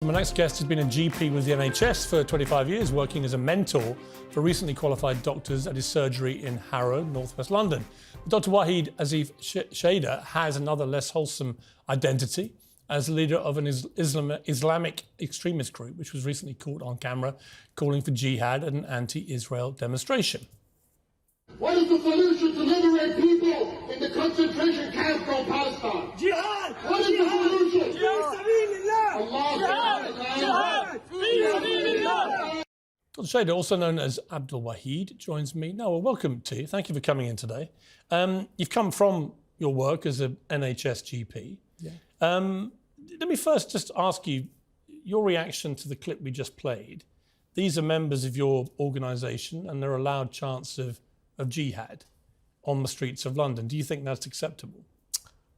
My next guest has been a GP with the NHS for 25 years, working as a mentor for recently qualified doctors at his surgery in Harrow, northwest London. Dr. Wahid Azif Shader has another less wholesome identity as leader of an Islamic Extremist group, which was recently caught on camera calling for jihad at an anti-Israel demonstration. What is the solution to liberate people in the concentration camps from Palestine? Jihad! What is the solution? Jihad! Dr. Shader, also known as Abdul Wahid, joins me now. Well, welcome to you. Thank you for coming in today. You've come from your work as an NHS GP. Yeah. Let me first just ask you your reaction to the clip we just played. These are members of your organisation and they're allowed chants of jihad on the streets of London. Do you think that's acceptable?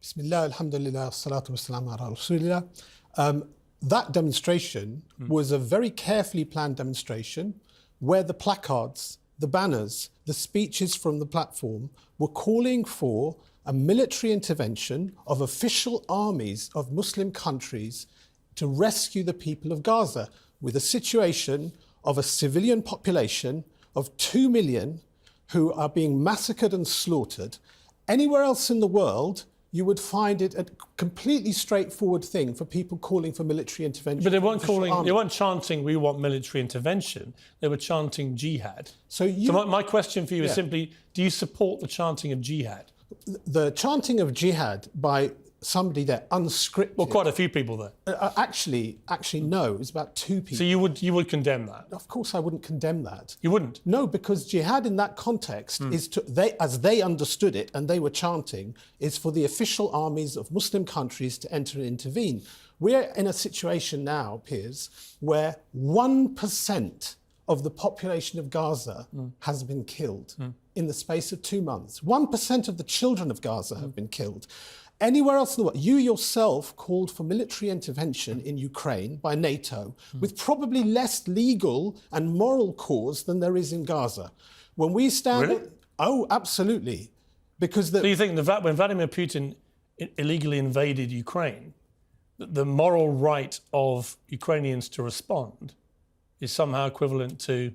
Bismillah, alhamdulillah, salatu wassalamu ala rasulillah. That demonstration was a very carefully planned demonstration where the placards, the banners, the speeches from the platform were calling for a military intervention of official armies of Muslim countries to rescue the people of Gaza, with a situation of a civilian population of 2 million who are being massacred and slaughtered. Anywhere else in the world, you would find it a completely straightforward thing for people calling for military intervention. But they weren't chanting, we want military intervention. They were chanting jihad. So my question for you is simply, do you support the chanting of jihad? The chanting of jihad by somebody there, unscripted. Well, quite a few people there. Actually, no. It was about 2 people. So you would condemn that? Of course, I wouldn't condemn that. You wouldn't? No, because jihad in that context is as they understood it, and they were chanting, is for the official armies of Muslim countries to enter and intervene. We're in a situation now, Piers, where 1% of the population of Gaza has been killed in the space of 2 months. 1% of the children of Gaza have been killed. Anywhere else in the world, you yourself called for military intervention in Ukraine by NATO with probably less legal and moral cause than there is in Gaza. When we stand... Really? Oh, absolutely. Because So you think when Vladimir Putin illegally invaded Ukraine, the moral right of Ukrainians to respond is somehow equivalent to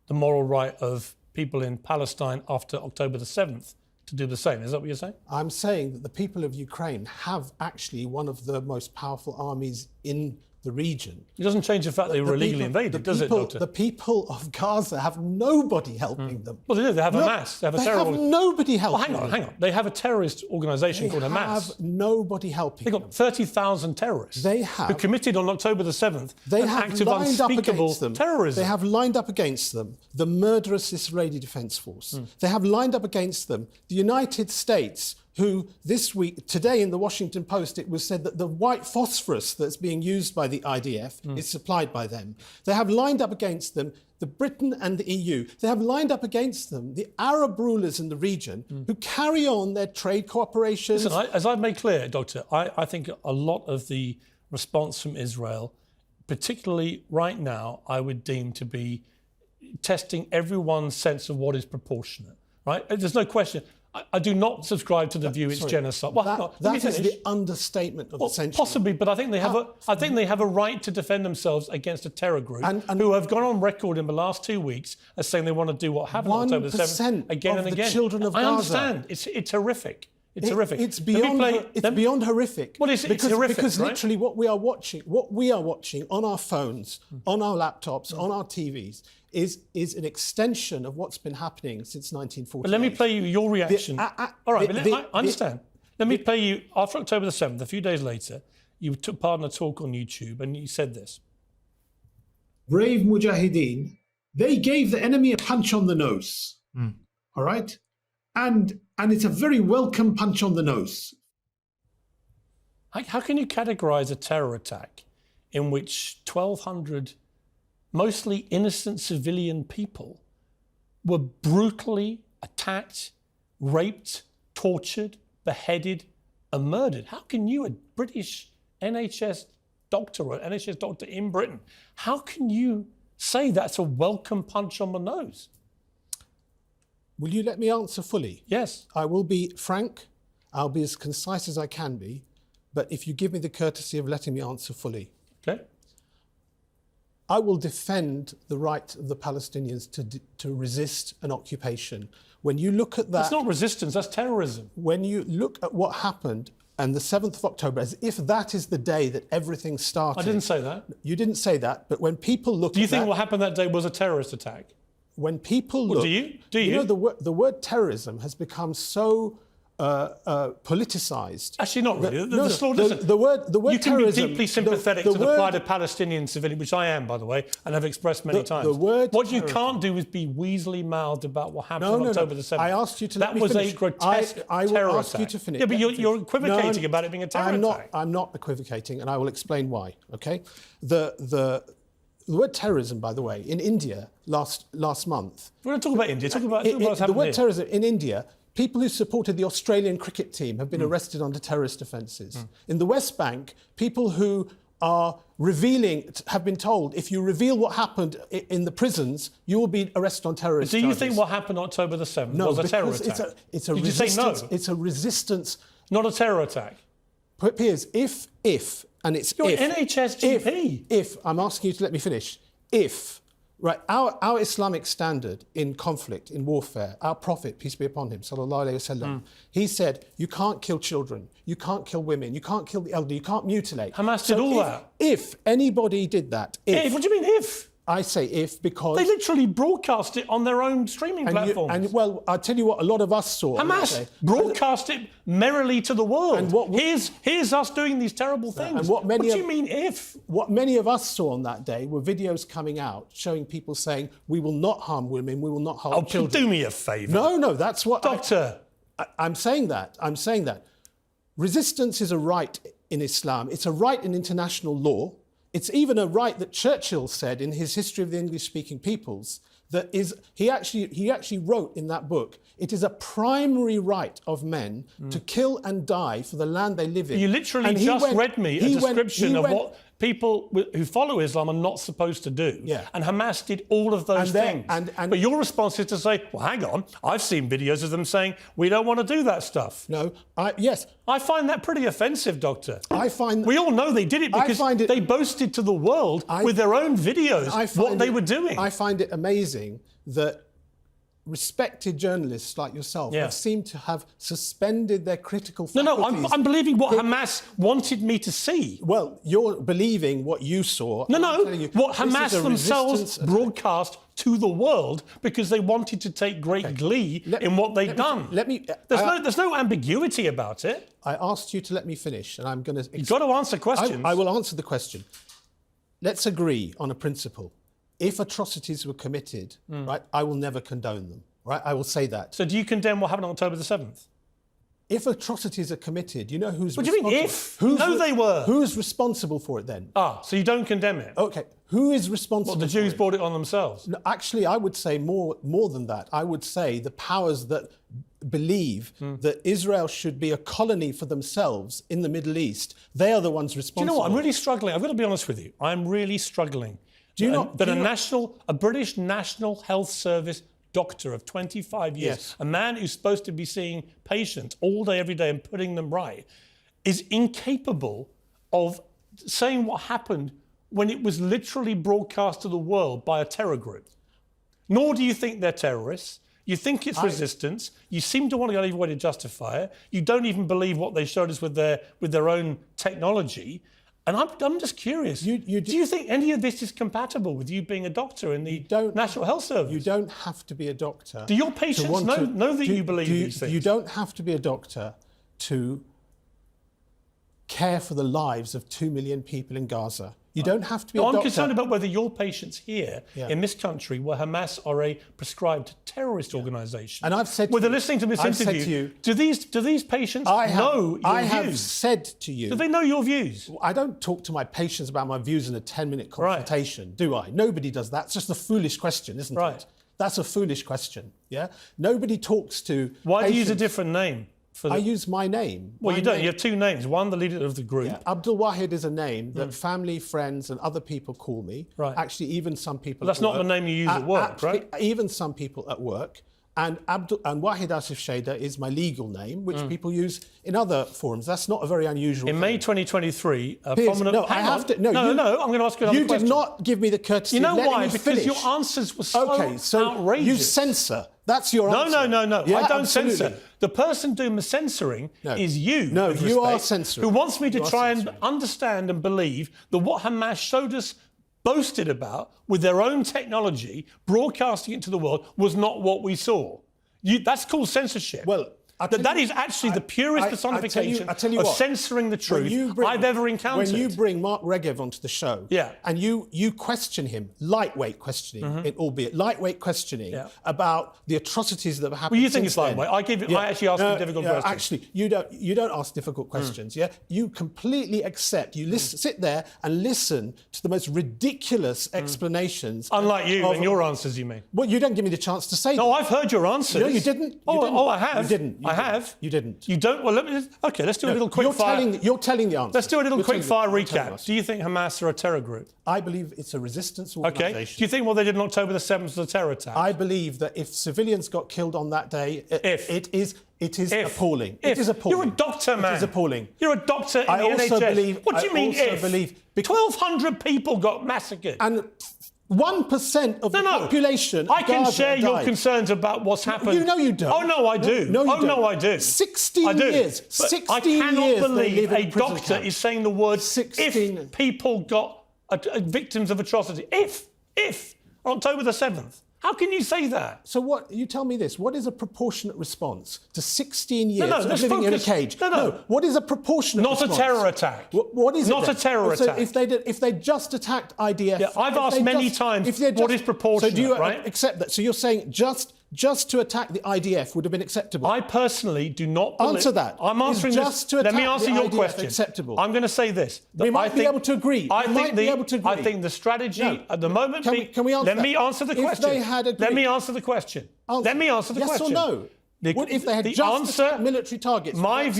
the moral right of people in Palestine after October the 7th to do the same? Is that what you're saying? I'm saying that the people of Ukraine have actually one of the most powerful armies in the region. It doesn't change the fact they were illegally invaded, does it, Doctor? The people of Gaza have nobody helping them. Well, they do. They have Hamas. They have a terror. They have nobody helping them. Hang on. They have a terrorist organisation called Hamas. They have nobody helping them. They've got 30,000 terrorists who committed on October the 7th an act of unspeakable terrorism. They have lined up against them the murderous Israeli Defence Force. They have lined up against them the United States, who this week, today in the Washington Post, it was said that the white phosphorus that's being used by the IDF is supplied by them. They have lined up against them the Britain and the EU. They have lined up against them the Arab rulers in the region who carry on their trade cooperations. Listen, as I've made clear, Doctor, I think a lot of the response from Israel, particularly right now, I would deem to be testing everyone's sense of what is proportionate, right? There's no question. I do not subscribe to the view it's genocide. Well, that is the understatement of the century. Possibly, but I think they have a right to defend themselves against a terror group who have gone on record in the last 2 weeks as saying they want to do what happened on October 7th again and again. The children of Gaza. I understand. It's horrific. It's horrific. It's beyond horrific. Well, it's horrific, because right? literally what we are watching on our phones, on our laptops, on our TVs, is an extension of what's been happening since 1948. But let me play you your reaction. All right, I understand. Let me play you, after October the 7th, a few days later, you took part in a talk on YouTube and you said this. Brave Mujahideen, they gave the enemy a punch on the nose, all right? And it's a very welcome punch on the nose. How can you categorise a terror attack in which 1,200 mostly innocent civilian people were brutally attacked, raped, tortured, beheaded and murdered? How can you, a British NHS doctor or NHS doctor in Britain, how can you say that's a welcome punch on the nose? Will you let me answer fully? Yes. I will be frank. I'll be as concise as I can be. But if you give me the courtesy of letting me answer fully. Okay. I will defend the right of the Palestinians to resist an occupation. When you look at that... That's not resistance, that's terrorism. When you look at what happened and the 7th of October, as if that is the day that everything started... I didn't say that. You didn't say that, but when people look at that... Do you think what happened that day was a terrorist attack? When people look... Do you? Do you? You know, the word terrorism has become so... politicized. Actually, not really. The word you can terrorism, be deeply sympathetic to the plight of Palestinian civilians, which I am, by the way, and have expressed many times. What you can't do is be weaselly-mouthed about what happened on October the 7th. I asked you to let me finish. That was a grotesque I will terror ask attack. you to finish. Yeah, but you're equivocating about it being a terror attack. I'm not equivocating, and I will explain why. Okay, the word terrorism, by the way, in India last month. We're not talking about India. Talk about what's happened the word here. terrorism in India. People who supported the Australian cricket team have been arrested under terrorist offences. In the West Bank, people who are have been told, if you reveal what happened in the prisons, you will be arrested on terrorist charges. Do you think what happened on October the 7th was a terror attack? It's a Did resistance. you say no? It's a resistance. Not a terror attack. Piers, if, and it's You're if. an NHS GP. If, I'm asking you to let me finish. If, right, our Islamic standard in conflict, in warfare, our Prophet, peace be upon him, sallallahu alayhi wasallam, he said, you can't kill children, you can't kill women, you can't kill the elderly, you can't mutilate. Hamas did all that. If anybody did that, What do you mean if? I say if because... They literally broadcast it on their own streaming platforms. Well, I'll tell you what a lot of us saw. Hamas broadcast it merrily to the world. And here's us doing these terrible things. And what do you mean if? What many of us saw on that day were videos coming out showing people saying, we will not harm women, we will not harm children. Do me a favour. No, that's what... Doctor. I'm saying that. Resistance is a right in Islam. It's a right in international law. It's even a right that Churchill said in his History of the English-Speaking Peoples, that is, he actually wrote in that book, it is a primary right of men to kill and die for the land they live in. You literally read me a description of what people who follow Islam are not supposed to do. Yeah. And Hamas did all of those things. But your response is to say, well, hang on, I've seen videos of them saying, we don't want to do that stuff. No, yes. I find that pretty offensive, Doctor. We all know they did it because they boasted to the world with their own videos what they were doing. I find it amazing that respected journalists like yourself have seemed to have suspended their critical faculties. No, I'm believing what Hamas wanted me to see. Well, you're believing what you saw. What Hamas themselves broadcast to the world because they wanted to take great glee in what they'd done. There's no ambiguity about it. I asked you to let me finish, and I'm going to... You've got to answer questions. I will answer the question. Let's agree on a principle. If atrocities were committed, right, I will never condone them, right? I will say that. So do you condemn what happened on October the 7th? If atrocities are committed, you know who's responsible? What do you mean if? No, they were. Who's responsible for it then? So you don't condemn it? Okay. Who is responsible the Jews brought it on themselves? No, actually, I would say more than that. I would say the powers that believe that Israel should be a colony for themselves in the Middle East, they are the ones responsible. Do you know what? I'm really struggling. I've got to be honest with you. I'm really struggling. A British National Health Service doctor of 25 years, a man who's supposed to be seeing patients all day, every day and putting them right, is incapable of saying what happened when it was literally broadcast to the world by a terror group. Nor do you think they're terrorists. You think it's resistance. You seem to want to go every way to justify it. You don't even believe what they showed us with their own technology. And I'm just curious, do you think any of this is compatible with you being a doctor in the National Health Service? You don't have to be a doctor. Do your patients know that you believe these things? You don't have to be a doctor to care for the lives of 2 million people in Gaza. You don't have to be a doctor. I'm concerned about whether your patients here in this country, where Hamas are a prescribed terrorist organisation. And I've said they're listening to this interview, do these patients know your views? I have said to you... Do they know your views? I don't talk to my patients about my views in a 10-minute consultation, do I? Nobody does that. It's just a foolish question, isn't it? That's a foolish question, yeah? Nobody talks to Why do you use a different name? I use my name. Well, you don't. You have two names. One, the leader of the group. Yeah. Abdul Wahid is a name that family, friends, and other people call me. Right. Actually, even some people. But that's not the name you use at work, right? Even some people at work and Wahid Asif Shada is my legal name, which people use in other forums. That's not a very unusual In thing. May 2023, a Piers, prominent... no, I have to... I'm going to ask you another question. You did not give me the courtesy You know of letting why? me Because finish. your answers were so outrageous. You censor. That's your answer. No. Yeah, I don't absolutely. censor. The person doing the censoring is you. No, with you are respect, censoring. Who wants me to You are try and censoring. understand and believe that what Hamas showed us, boasted about, with their own technology, broadcasting it to the world, was not what we saw. That's called censorship. Well, that is actually the purest personification I tell you of what, censoring the truth I've ever encountered. When you bring Mark Regev onto the show, and you question him, lightweight questioning, albeit lightweight questioning about the atrocities that have happened. Well, you think since it's lightweight? I actually ask him difficult questions. Actually, you don't ask difficult questions. Yeah, you completely accept. You sit there and listen to the most ridiculous explanations. Unlike you and your answers, you mean? Well, you don't give me the chance to say. No, I've heard your answers. No, you didn't. Oh, I have. You didn't. I have. You didn't. You don't? Well, okay, let's do a little quick fire. You're telling the answer. Let's do a little quick fire recap. Do you think Hamas are a terror group? I believe it's a resistance organisation. Okay. Do you think what they did on October the 7th was a terror attack? I believe that if civilians got killed on that day, it is appalling. It is appalling. You're a doctor, man. It is appalling. You're a doctor in the NHS. What do you mean if? 1,200 people got massacred. And 1% of the population. I can share your concerns about what's happened. You know you don't. Oh no, I do. No, you don't. No, I do. 16 years. 16 I cannot years believe a doctor is saying the word 16. if people got victims of atrocity. If on October the 7th. How can you say that? So what? You tell me this. What is a proportionate response to 16 years of let's living in a focus. cage? No. What is a proportionate response? Not a terror attack. What is it? Not a terror so attack. If they just attacked IDF... Yeah, I've asked many times what is proportionate, so do you right? accept that? So you're saying just to attack the IDF would have been acceptable? I personally do not believe... Answer that. I'm answering just this. To attack Let me answer the your IDF question. Acceptable? I'm going to say this. We might be able to agree. I think the strategy at the moment... Can we answer Let that? me answer the question. If they had agreed... Let me answer the question. Let me answer the question. Yes or no? What if they had just attacked military targets? My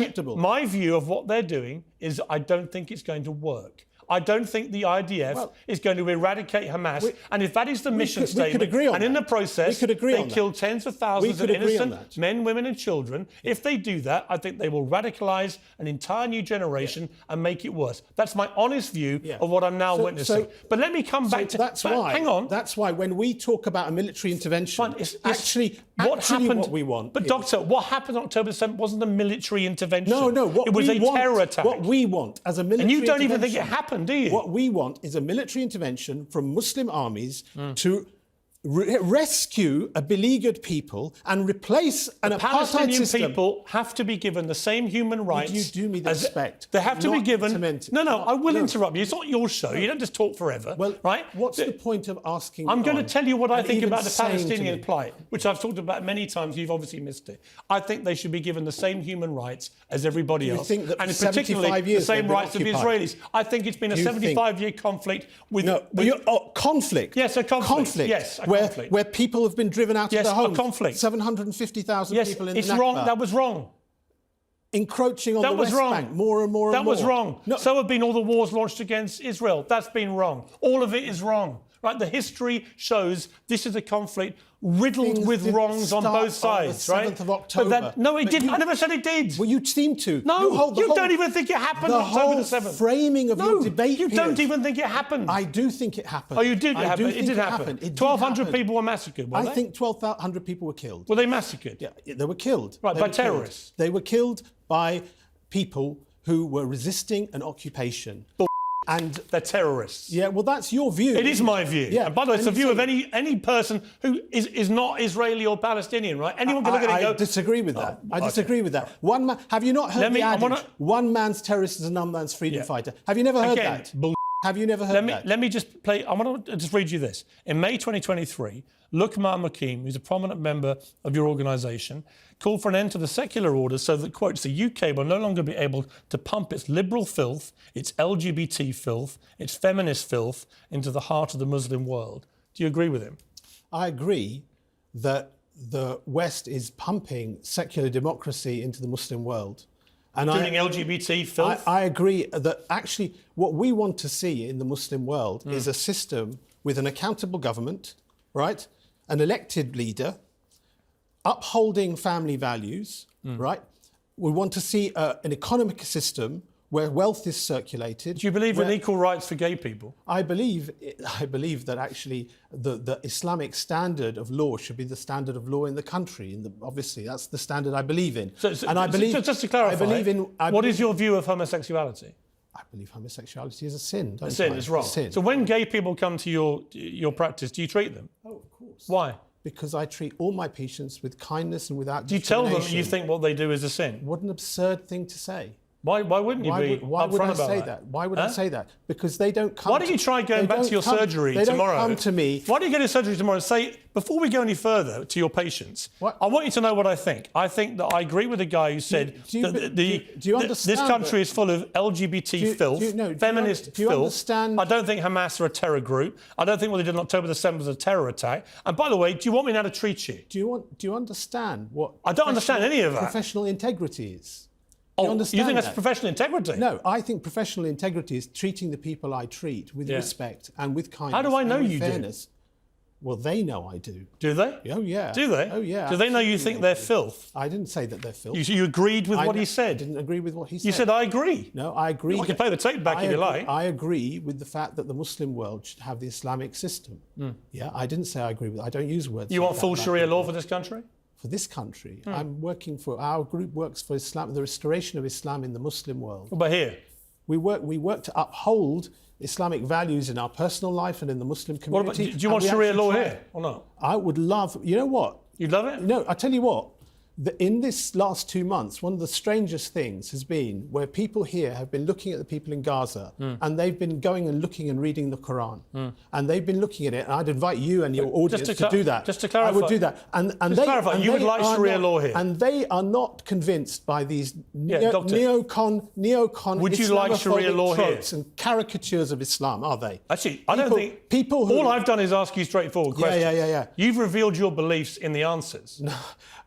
view of what they're doing is I don't think it's going to work. I don't think the IDF is going to eradicate Hamas. And if that is the mission statement, and in the process, they kill tens of thousands of innocent men, women and children, if they do that, I think they will radicalise an entire new generation and make it worse. That's my honest view of what I'm now witnessing. But let me come back to... Hang on. That's why when we talk about a military intervention, actually what we want... But Doctor, what happened on October 7th wasn't a military intervention. No. It was a terror attack. What we want as a military intervention... And you don't even think it happened, do you? What we want is a military intervention from Muslim armies to rescue a beleaguered people and replace an apartheid Palestinian system. People have to be given the same human rights. Would you do me the respect? They have to be given... I will interrupt you. It's not your show. You don't just talk forever, right? What's the point of asking I'm going to tell you what I think about the saying Palestinian plight, which I've talked about many times. You've obviously missed it. I think they should be given the same human rights as everybody else. Think that and for particularly the same rights of the occupied? Israelis. I think it's been a 75-year conflict with... conflict. Yes, a conflict. Yes, a conflict. Where people have been driven out of their homes. Yes, a conflict. 750,000 people in the Nakba. Yes, it's wrong. That was wrong. Encroaching on the West Bank more and more and more. That was wrong. So have been all the wars launched against Israel. That's been wrong. All of it is wrong. Right? The history shows this is a conflict riddled with wrongs on both sides, right? 7th of October. No, it didn't. I never said it did. Well, you seem to. No, you don't even think it happened on October the 7th. The framing of your debate, you don't even think it happened. I do think it happened. Oh, you did happen. It did happen. 1,200 people were massacred, were they? I think 1,200 people were killed. Were they massacred? Yeah, they were killed. Right, by terrorists? They were killed by people who were resisting an occupation. And they're terrorists. Yeah, well, that's your view. It is my view. Yeah. And by the way, it's the view of any person who is not Israeli or Palestinian, right? Anyone can look at it and go... I disagree with that. I disagree with that. One man, have you not heard the adage, one man's terrorist is another man's freedom fighter? Have you never heard that? Have you never heard that? Let me just play... I want to just read you this. In May 2023, Luqman Makim, who's a prominent member of your organisation, called for an end to the secular order so that, quotes, the UK will no longer be able to pump its liberal filth, its LGBT filth, its feminist filth into the heart of the Muslim world. Do you agree with him? I agree that the West is pumping secular democracy into the Muslim world. And including LGBT filth? I agree that actually what we want to see in the Muslim world is a system with an accountable government, right? An elected leader, upholding family values, right? We want to see an economic system where wealth is circulated. Do you believe in equal rights for gay people? I believe that actually the Islamic standard of law should be the standard of law in the country. Obviously, that's the standard I believe in. And I believe, just to clarify, what is your view of homosexuality? I believe homosexuality is a sin. A sin, it's wrong. So when gay people come to your practice, do you treat them? Oh, of course. Why? Because I treat all my patients with kindness and without Do you tell discrimination. them you think what they do is a sin? What an absurd thing to say. Why wouldn't you be Why would I say that? Why would I say that? Because they don't come. Why don't you try going back to your surgery tomorrow? They don't come to me. Why don't you go to surgery tomorrow and say, before we go any further to your patients, I want you to know what I think. I think that I agree with the guy who said do you understand this country is full of LGBT filth, feminist filth. I don't think Hamas are a terror group. I don't think what they did on October the 7th was a terror attack. And by the way, do you want me now to treat you? Do you understand what? I don't understand any of that. Professional integrity is. You think that's professional integrity? No, I think professional integrity is treating the people I treat with respect and with kindness. How do I know you fairness. Well, they know I do. Do they? Oh, yeah. Do they? Oh, yeah. Do they know you think they're filth? I didn't say that they're filth. You agreed with what he said? I didn't agree with what he said. You said, I agree. No, I agree. I can play the tape back if you like. I agree with the fact that the Muslim world should have the Islamic system. Yeah, I didn't say I agree with it. I don't use words. You want full Sharia law for this country? For this country. I'm working for, our group works for Islam, the restoration of Islam in the Muslim world. What about here? We work to uphold Islamic values in our personal life and in the Muslim community. Do you want Sharia law here or not? I would love, you know what? You'd love it? No, I tell you what. In this last 2 months, one of the strangest things has been where people here have been looking at the people in Gaza and they've been going and looking and reading the Quran. And they've been looking at it, and I'd invite you and your audience to do that. Just to clarify. I would do that. And you would like Sharia law here? And they are not convinced by these neocon would you like Sharia law here? And caricatures of Islam, are they? Actually, I don't think... People who, all I've done is ask you straightforward questions. Yeah. You've revealed your beliefs in the answers. No.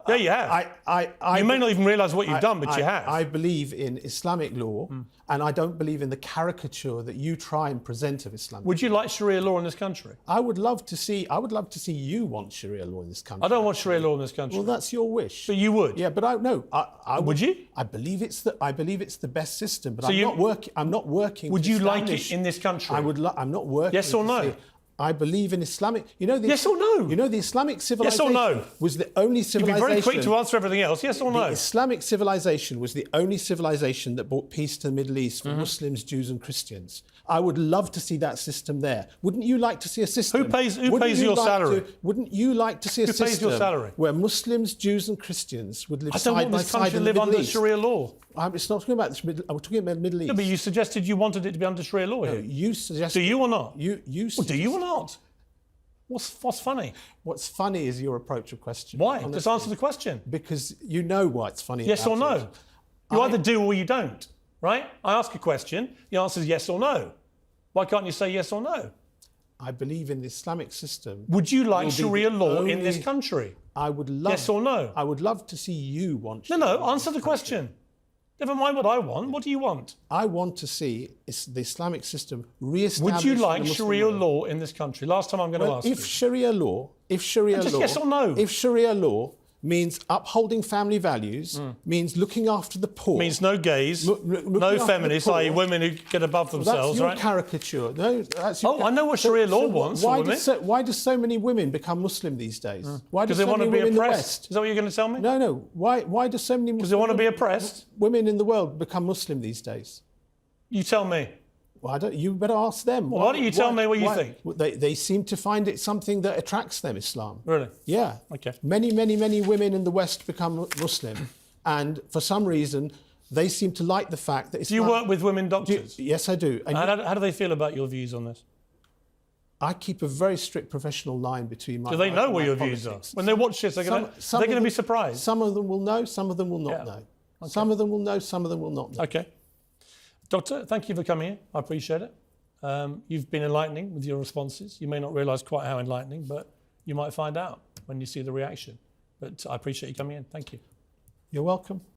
Yeah, you have. You may not even realise what you've done, but you have. I believe in Islamic law, and I don't believe in the caricature that you try and present of Islam. Would you like Sharia law in this country? I would love to see you want Sharia law in this country. I don't want Sharia law in this country. Well, that's your wish. But you would. Yeah, but I would you? I believe it's the best system, but I'm not working. Would you like it in this country? I'm not working. Yes or no? I believe in Islamic. Yes or no? You know, the Islamic civilization was the only civilization. You'd be very quick to answer everything else. Yes or no? The Islamic civilization was the only civilization that brought peace to the Middle East for Muslims, Jews, and Christians. I would love to see that system there. Wouldn't you like to see a system? Who pays your salary? Wouldn't you like to see a system pays your salary? Where Muslims, Jews, and Christians would live side by side in the Middle East? I don't want this country to live under Sharia law. It's not talking about this. I'm talking about the Middle East. No, but you suggested you wanted it to be under Sharia law here. You suggested. Do you or not? You well, do you or not? What's funny? What's funny is your approach of question. Why? Just answer the question. Because you know what's funny. Yes or no? You either do or you don't, right? I ask a question, the answer is yes or no. Why can't you say yes or no? I believe in the Islamic system. Would you like Sharia law in this country? I would love. Yes or no? I would love to see you want. No, answer the question. Never mind what I want. What do you want? I want to see the Islamic system re-established. Would you like Sharia law in this country? Last time I'm going to ask you. If Sharia law, yes or no. If Sharia law means upholding family values, means looking after the poor, means no gays, no feminists, i.e. women who get above themselves, that's your caricature. No, that's your I know what Sharia law wants. Why do so many women become Muslim these days? Because they want to be oppressed. Is that what you're going to tell me? No. Why do so many? Because they want to be oppressed. Women in the world become Muslim these days. You tell me. Well, you better ask them. Well, why don't you tell me what you think? They seem to find it something that attracts them, Islam. Really? Yeah. Okay. Many women in the West become Muslim, and for some reason, they seem to like the fact that Islam... Do you work with women doctors? Yes, I do. And how do they feel about your views on this? I keep a very strict professional line between my... Do they know what your views are? When they watch this, they're going to be surprised. Some of them will know, some of them will not know. Okay. Some of them will know, some of them will not know. Okay. Doctor, thank you for coming here. I appreciate it. You've been enlightening with your responses. You may not realise quite how enlightening, but you might find out when you see the reaction. But I appreciate you coming in. Thank you. You're welcome.